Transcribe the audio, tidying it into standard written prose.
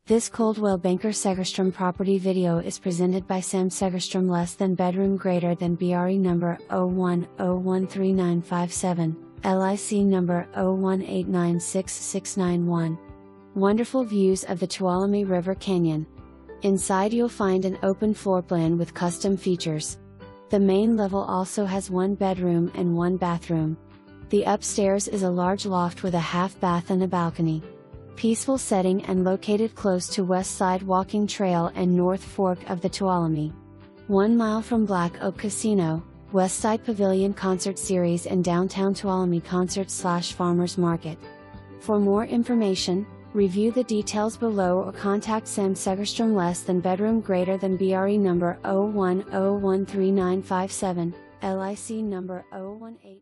This Coldwell Banker Segerstrom property video is presented by Sam Segerstrom less than bedroom greater than BRE number 01013957, LIC number 01896691. Wonderful views of the Tuolumne River Canyon. Inside you'll find an open floor plan with custom features. The main level also has one bedroom and one bathroom. The upstairs is a large loft with a half bath and a balcony. Peaceful setting and located close to Westside Walking Trail and North Fork of the Tuolumne. 1 mile from Black Oak Casino, Westside Pavilion Concert Series and downtown Tuolumne Concert/Farmers Market. For more information, review the details below or contact Sam Segerstrom less than bedroom greater than BRE number 01013957, LIC number 018.